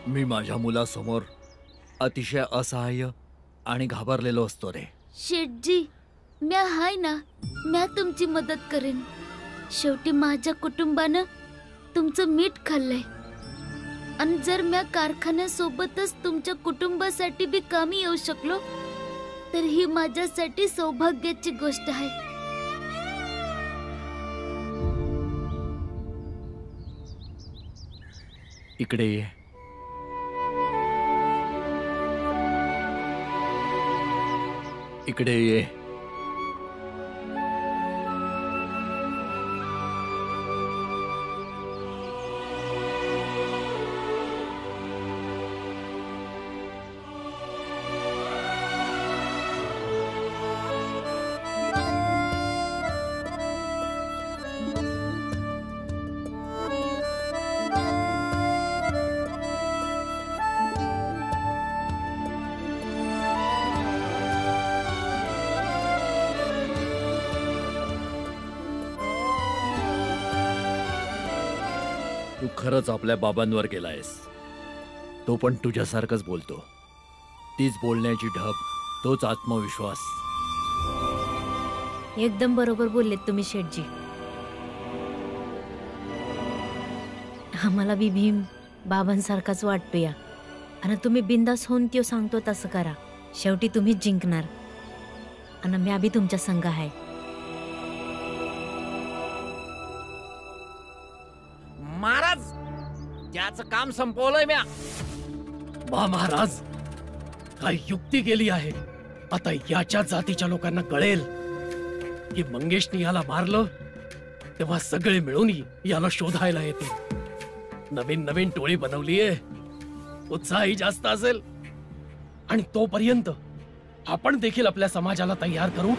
मी माझ्या मुलासमोर अतिशय असहाय्य आणि घाबरलेलो असतो रे. शेठजी, म्या हाय ना, म्या तुमची मदत करेन. शेवटी माझ्या कुटुंबानं तुमचं मीठ खाल्लंय आणि जर म्या कारखान्यासोबतच तुमच्या कुटुंबासाठी बी कामी येऊ शकलो तर ही माझ्यासाठी सौभाग्याची गोष्ट आहे. इकडे ये. इकडे ये. तू खरंच आपल्या बाबांवर गेलायस. तो पण तुझ्यासारखंच बोलतो. तीच बोलण्याची ढब, तोच आत्मविश्वास. एकदम बरोबर बोललेत तुम्ही शेठजी. आम्हाला बी भीम बाबांसारखाच वाटतो या. आणि तुम्ही बिंदास होऊन त्यो सांगतो तसं करा. शेवटी तुम्हीच जिंकणार आणि म्या बी तुमच्या संग आहे. महाराज, त्याचं काम संपवलंय म्या. महाराज, काय युक्ती केली आहे. आता याच्या जातीच्या लोकांना कळेल की मंगेशने याला मारलं तेव्हा सगळे मिळून याला शोधायला येते. नवीन नवीन टोळी बनवलीये, उत्साहही जास्त असेल. आणि तोपर्यंत आपण देखील आपल्या समाजाला तयार करू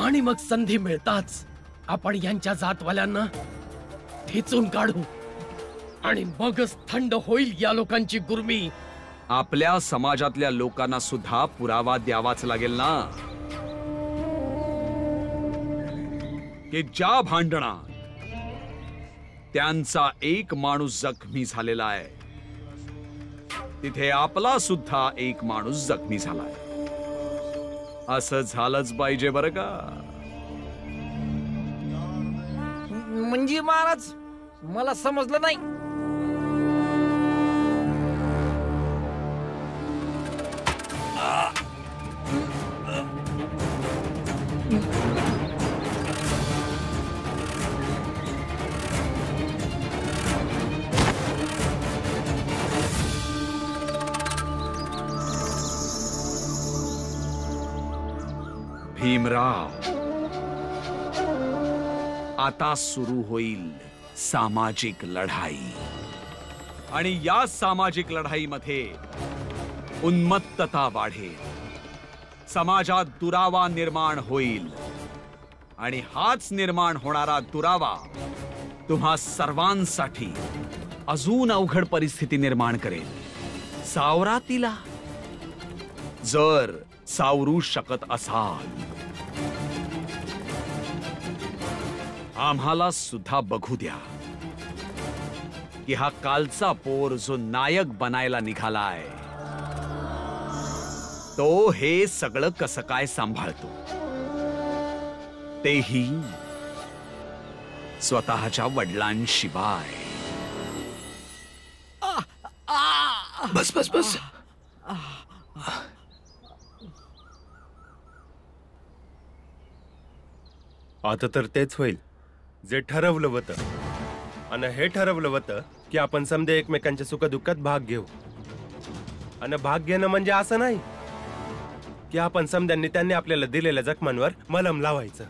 आणि मग संधी मिळताच आपण यांच्या जातवाल्यांना ठेचून काढू आणि मगच थंड होईल या लोकांची गुर्मी. आपल्या समाजातल्या लोकांना सुद्धा पुरावा द्यावाच लागेल ना की ज्या भांडणात त्यांचा एक माणूस जखमी झालेला आहे तिथे आपला सुद्धा एक माणूस जखमी झालाय. असं झालंच पाहिजे बरं का. म्हणजे महाराज, मला समजलं नाही. भीमराव, आता सुरू होईल सामाजिक लढाई. आणि या सामाजिक लढाईमध्ये उन्मत्तता वाढेल, समाजात दुरावा निर्माण होईल. आणि हाच निर्माण होणारा दुरावा तुम्हा सर्वांसाठी अजून अवघड परिस्थिती निर्माण करेल. सावरा तिला, जर सावरू शकत असाल. आम्हाला सुद्धा बघू द्या की हा कालचा पोर जो नायक बनायला निघालाय तो हे सगळं कसं काय सांभाळतो, तेही स्वतःच्या वडिलांशिवाय. बस बस बस. आता तर तेच होईल जे ठरवलं होतं. आणि हे ठरवलं होतं की आपण समजे एकमेकांच्या सुखदुःखात भाग घेऊ. आणि भाग घेणं म्हणजे असं नाही की आपण समद्यांनी त्यांनी आपल्याला दिलेल्या जखमांवर मलम लावायचं.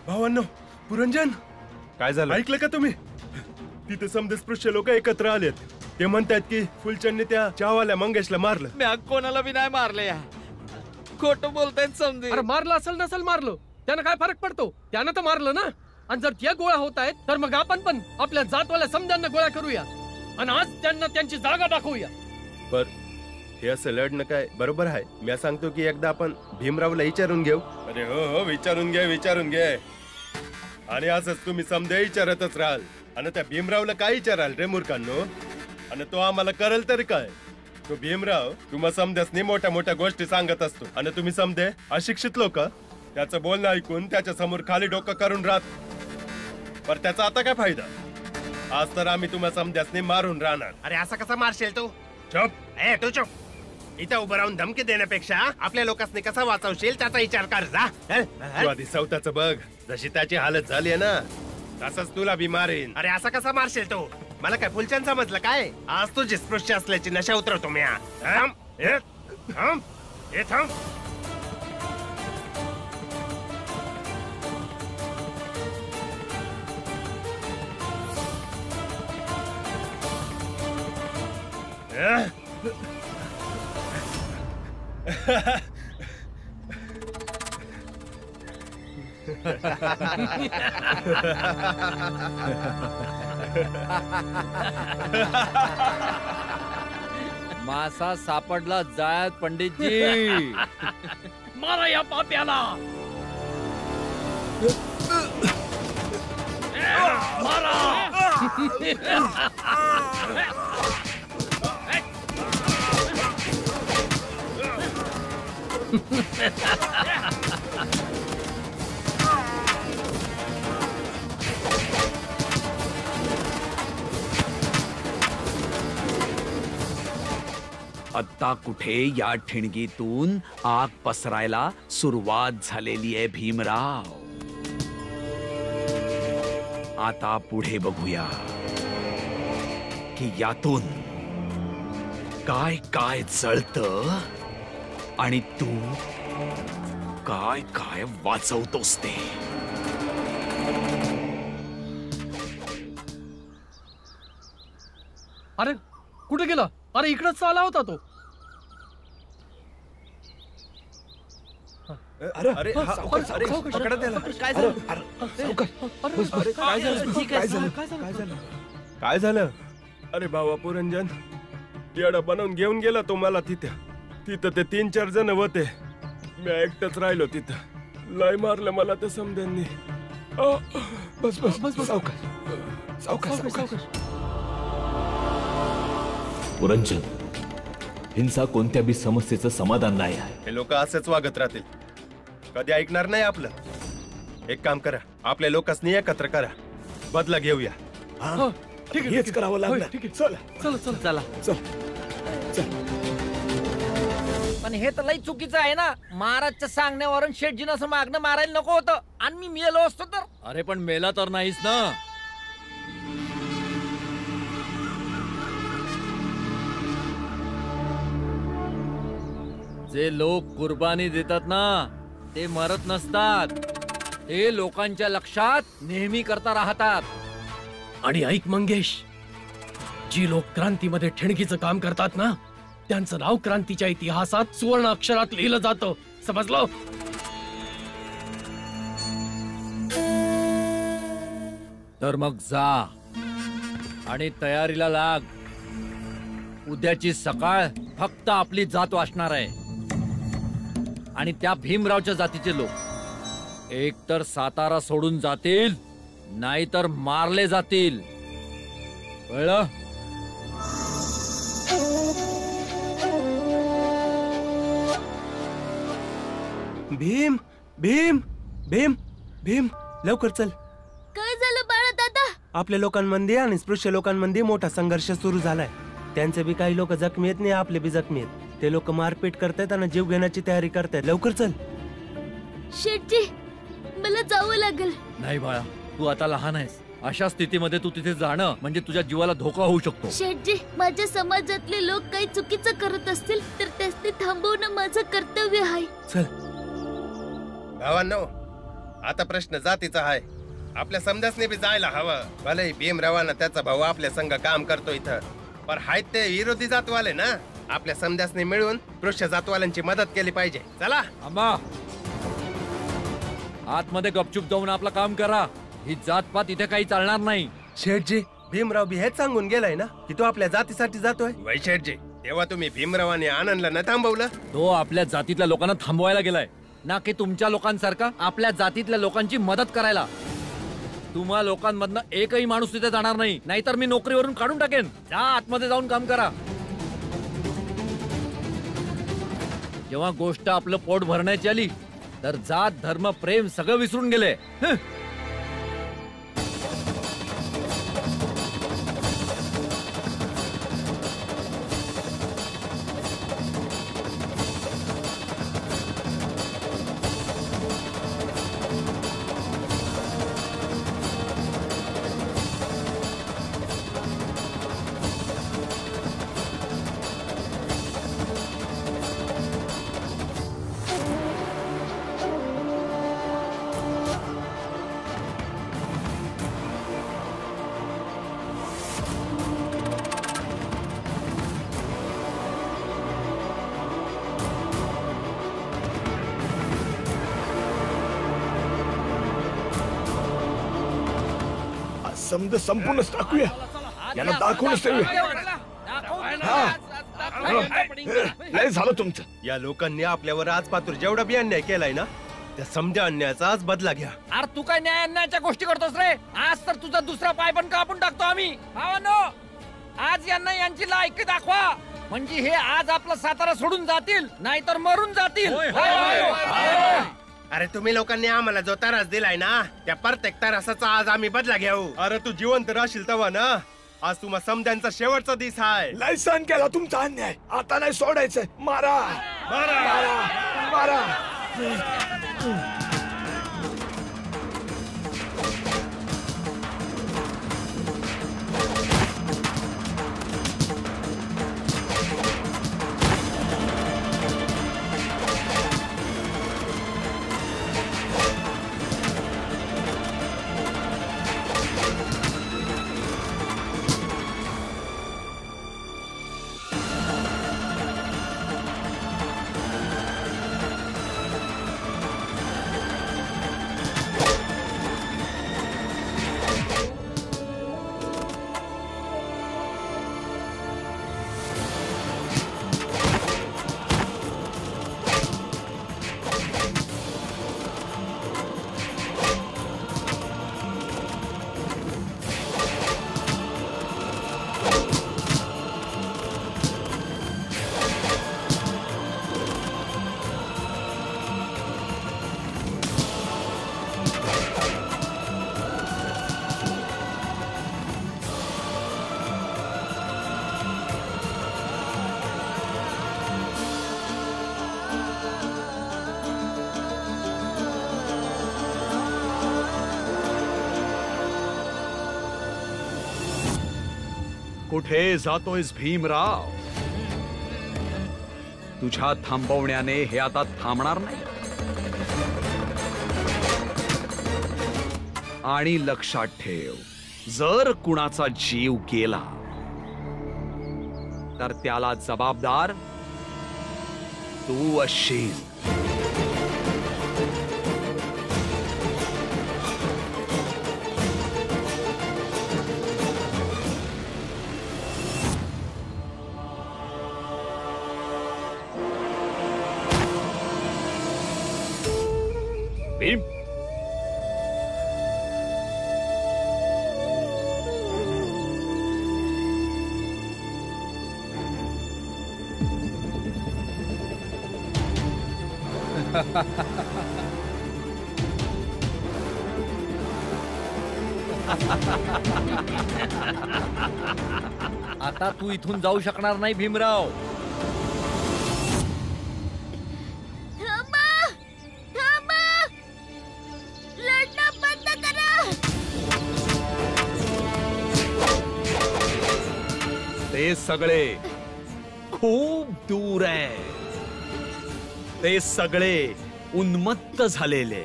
भावांनो, पुरंजन, काय झालं ऐकलं का तुम्ही? तिथे समजे स्पृश्य लोक एकत्र आलेत. ते म्हणतात की फुलचंदने त्या चहावाल्या मंगेशला मारलं. म्या कोणाला बी नाही मारलं या. खोटं बोलतायत समजे. अरे मारलं असेल नसेल मारलं, त्यानं काय फरक पडतो? त्यानं तर मारलं ना. आणि जर त्या गोळ्या होत आहेत तर मग आपण पण आपल्या जातवाल्या समजांना गोळ्या करूया आणि आज त्यांना त्यांची जागा दाखवूया. बर, हे असं लढणं काय बरोबर आहे? मी सांगतो की एकदा आपण भीमरावला विचारून घेऊ. अरे हो हो, विचारून घे, विचारून घे. आणि असंच तुम्ही समजे विचारतच राहाल. आणि त्या भीमरावला काय विचाराल रे मूर्खांनो? आणि तो आम्हाला करेल तरी काय? तो भीमराव तुम्हा समध्यासनी मोठ्या मोठ्या गोष्टी सांगत असतो आणि तुम्ही समधे अशिक्षित लोक त्याचं बोलणं ऐकून त्याच्या समोर खाली डोकं करून राहत. पर त्याचा आता काय फायदा? आज तर आम्ही तुम्हा समध्यासनी मारून राहणार. अरे असा कसा मारशील तू? चुप. तू चुप. इथं उभं राहून धमकी देण्यापेक्षा आपल्या लोकांनी कसा वाचवशील त्याचा विचार कर जा. तू आधी सवताचं बघ. जशी त्याची हालत झाली ना तसंच तुला बी मारेन. अरे असा कसा मारशील तू? मला काय फुलचंद समजलं काय? आज तुझी स्पृश्य असल्याची नशा उतरवतो मी. थांब. मासा सापडला जाळ्यात पंडितजी. मारा या पाप्याला. मारा. आता कुठे या ठिणगीतून आग पसरायला सुरुवात झालेली आहे भीमराव. आता पुढे बघूया की यातून काय काय जळतं आणि तू काय काय वाचवतोस ते. अरे कुठे गेला? अरे इकडेच आला होता तो. काय झालं? अरे बाबा पुरंजन येडा बनवून घेऊन गेला तो मला तिथं ते 3-4 जण होते. मी एकटाच राहिलो तिथं. लय मारलं मला ते समध्यांनी. बस बस बस सावकाश. पुरंजन, हिंसा कोणत्या बी समस्येचं समाधान नाही आहे. हे लोक असेच वागत राहतील. कधी ऐकणार नाही आपलं. एक काम करा, आपल्या लोकांनी एकत्र करा, बदला घेऊया. हेच करावं लागणार. चला. पण हे तर लई चुकीचं आहे ना. महाराजच्या सांगण्यावरून शेठजीनं असं मागणं मारायला नको होतं आणि मी मेलो असतो तर. अरे पण मेला तर नाहीस ना. जे लोक कुर्बानी देतात ना ते मरत नसतात. ते लोकांच्या लक्षात नेहमी करता राहतात. आणि ऐक मंगेश, जी लोक क्रांतीमध्ये ठिणगीचं काम करतात ना त्यांचं नाव क्रांतीच्या इतिहासात सुवर्ण अक्षरात लिहिलं जातं. समजलं? तर मग जा आणि तयारीला लाग. उद्याची सकाळ फक्त आपली जात वाचणार आहे. आणि त्या भीमरावच्या जातीचे लोक एक तर सातारा सोडून जातील, नाहीतर मारले जातील. कळलं? भीम भीम भीम भीम लवकर चल. काय झालं बाळा दादा? आपल्या लोकांमध्ये आणि स्पृश्य लोकांमध्ये मोठा संघर्ष सुरू झालाय. त्यांचे बी काही लोक जखमी आहेत, नाही आपले बी जखमी आहेत. ते लोक मारपीट करतायत आणि जीव घेण्याची तयारी करतायत. लवकर चल. शेठजी, मला जावं लागेल. नाही बाळा, तू आता लहान आहेस. अशा स्थितीमध्ये तू तिथे जाणं म्हणजे तुझ्या जीवाला धोका होऊ शकतो. शेठजी, माझ्या समाजातले लोक काही चुकीचं करत असतील तर ते थांबवणं माझं कर्तव्य आहे. चल. भावांनो, आता प्रश्न जातीचा आहे. आपल्या समजासने बी जायला हवं. भले भीमरावानं त्याचा भाऊ आपल्या संघ काम करतो इथं, पण हायत ते विरोधी जातवाले ना. आपल्या समजासने मिळून स्पृश्य जातवाल्यांची मदत केली पाहिजे. चला. आंबा, आतमध्ये गपचूप जाऊन आपलं काम करा. ही जातपात इथे काही चालणार नाही. शेठजी, भीमराव बी हेच सांगून गेलाय ना की तो आपल्या जातीसाठी जातोय. वै शेठजी, तेव्हा तुम्ही भीमरावाने आनंदला न थांबवलं. तो आपल्या जातीतल्या लोकांना थांबवायला गेलाय ना की तुमच्या लोकांसारखा आपल्या जातीतल्या लोकांची मदत करायला. तुम्हा लोकांमधनं एकही माणूस तिथे जाणार नाही, नाहीतर मी नोकरीवरून काढून टाकेन. जा आतमध्ये जाऊन काम करा. जेव्हा गोष्ट आपलं पोट भरण्याची आली तर जात धर्म प्रेम सगळं विसरून गेले. समज संपूर्णच टाकूया, याला दाखवूनच ठेवूया. लय झालं तुमचं. या लोकांनी आपल्यावर आजपासून जेवढा बी अन्याय केलाय ना, त्या समजा अन्यायाचा आज बदला घ्या. अरे तू काय न्याय अन्यायाच्या गोष्टी करतोस रे? आज तर तुझा दुसरा पाय पण कापून टाकतो आम्ही. भावांनो, आज यांना यांची लायकी दाखवा, म्हणजे हे आज आपला सातारा सोडून जातील, नाहीतर मरून जातील. अरे तुम्ही लोकांनी आम्हाला जो त्रास दिलाय ना, त्या प्रत्येक त्रासाचा आज आम्ही बदला घेऊ. अरे तू जिवंत राहशील तेव्हा ना, आज तुम्हा समद्यांचा शेवटचा दिवस आहे. लय सहन केला तुमचा अन्याय, आता नाही सोडायचं. मारा मारा मारा मारा. कुठे जातोयस भीमराव? तुझ्या थांबवण्याने हे आता थांबणार नाही. आणि लक्षात ठेव, जर कुणाचा जीव गेला तर त्याला जबाबदार तू असशील. भीम, आता तू इथून जाऊ शकणार नाही भीमराव. थांबा थांबा, लढणं बंद करा. ते सगळे खूप दूर आहे. ते सगळे उन्मत्त झालेले.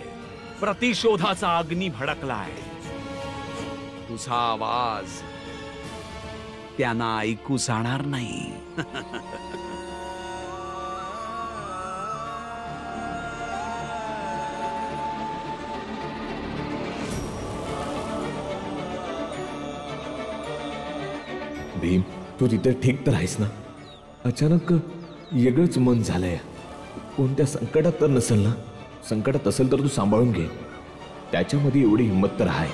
प्रतिशोधाचा अग्नी भडकलाय. तुझा आवाज त्यांना ऐकू जाणार नाही. भीम, तू तिथे ठीक तर आहेस ना? अचानक वेगळंच मन झालंय. कोणत्या संकटात तर नसेल ना? संकटात असेल तर तू सांभाळून घे. त्याच्यामध्ये एवढी हिंमत तर आहे.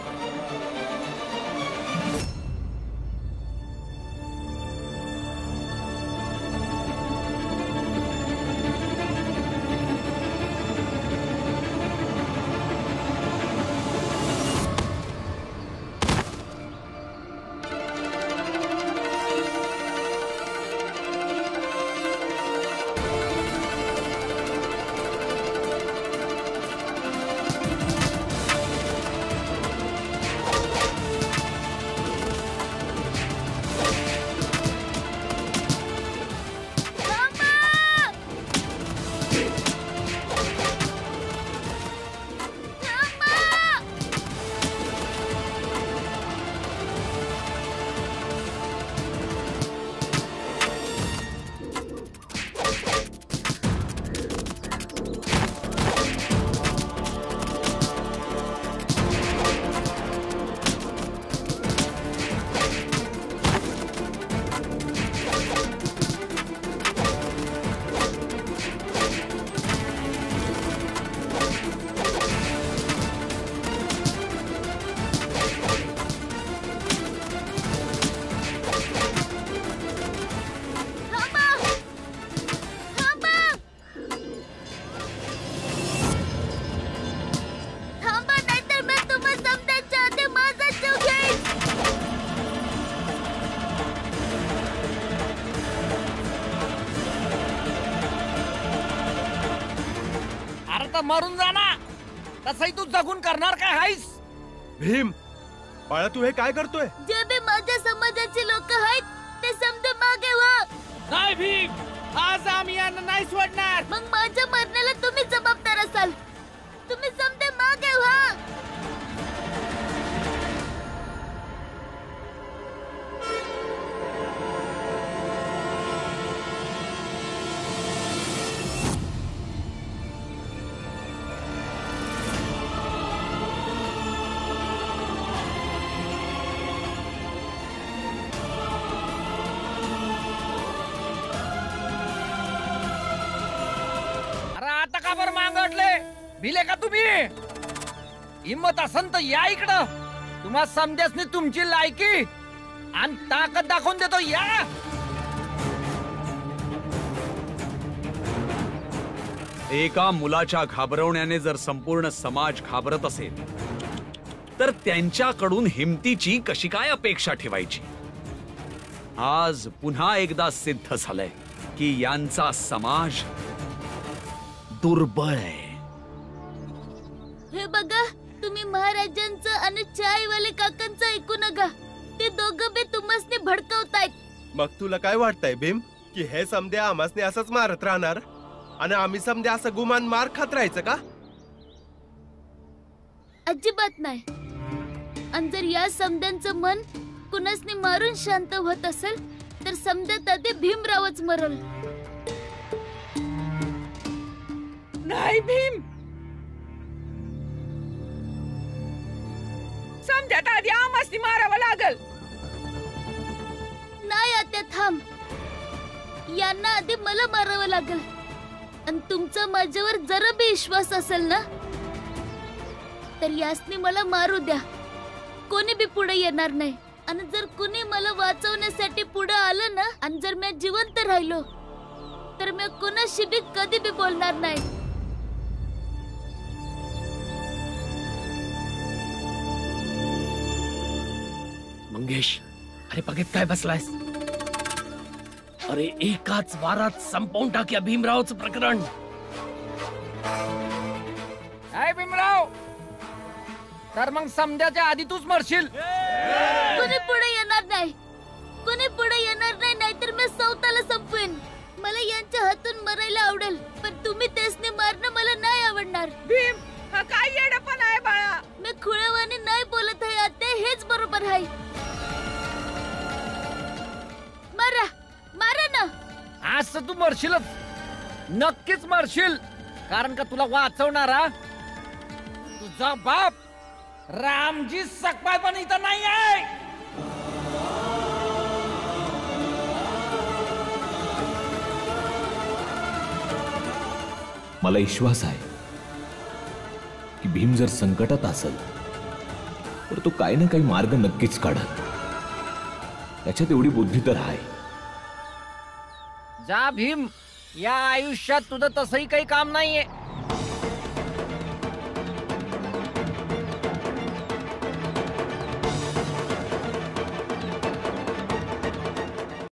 तर मरून जा ना. तसंही तू जगून करणार काय हायस? भीम बाळा तू हे काय करतोय? जे बी माझ्या समाजाचे लोक आहेत ते समजे मागे व्हा. नाही भीम, आज आम्ही यांना नाही सोडणार. मग माझ्या मरणाला तुम्ही जबाबदार असाल. तुम्ही समजे मागे व्हा. आता का बरं मागटले? भिले का तुम्ही? हिम्मत असन तर या इकडं. तुम्हा समजासनी तुमची लायकी आणि ताकद दाखवून देतो. या. एका मुलाच्या घाबरवण्याने जर संपूर्ण समाज घाबरत असेल तर त्यांच्याकडून हिमतीची कशी काय अपेक्षा ठेवायची? आज पुन्हा एकदा सिद्ध झालंय की यांचा समाज दुर्बळ आहे. हे बघा, तुम्ही महाराजांचं आणि चायवाले काकांचं ऐकू नका. ते दोघं बी तुम्हासनी भडकवतायत. मग तुला काय वाटतंय भीम की हे समधे आमासने असंच मारत राहणार आणि आम्ही समधे असं गुमान मार खात राहायचं का? अजिबात नाही. आणि जर या समद्यांचं मन कुणासनी मारून शांत होत असेल तर समद्यात आधी भीमरावच मरल. नाही भीम, समजात आधी आम्हासनी मारावं लागल. नाही आत्या, थांब. यांना आधी मला मारावं लागल. आणि तुमचा माझ्यावर जरा बी विश्वास असेल ना तर यासनी मला मारू द्या. कोणी बी पुढे येणार नाही. आणि जर कुणी मला वाचवण्यासाठी पुढे आलं ना आणि जर मी जिवंत राहिलो तर मी कुणाशी बी कधी बी बोलणार नाही. मंगेश, अरे बघत काय बसलायस? अरे एकाच वारात संपवून टाक्या भीमरावचं प्रकरण. काय भीमराव, तर मग समजाच्या आधी तूच मरशील. कुणी पुढे येणार नाही. कुणी पुढे येणार नाही, नाहीतर मी स्वतःला संपवेन. मला यांच्या हातून मरायला आवडेल पण तुम्ही त्यासने मारणं मला नाही आवडणार. भीम, हा काय येडपण आहे बाळा? मी खुळेवाणी नाही बोलत आहे आत्या, हेच बरोबर आहे. मारा, मारा ना. आज तर तू मरशीलच. नक्कीच मरशील. कारण का तुला वाचवणारा तुझा बाप रामजी सकपाळ पण इथं नाही आहे. मला विश्वास आहे की भीम जर संकटात असेल तर तो काही ना काही मार्ग नक्कीच काढल. त्याच्यात एवढी बुद्धी तर आहे. जा भीम, या आयुष्यात तुझं तसंही काही काम नाहीये.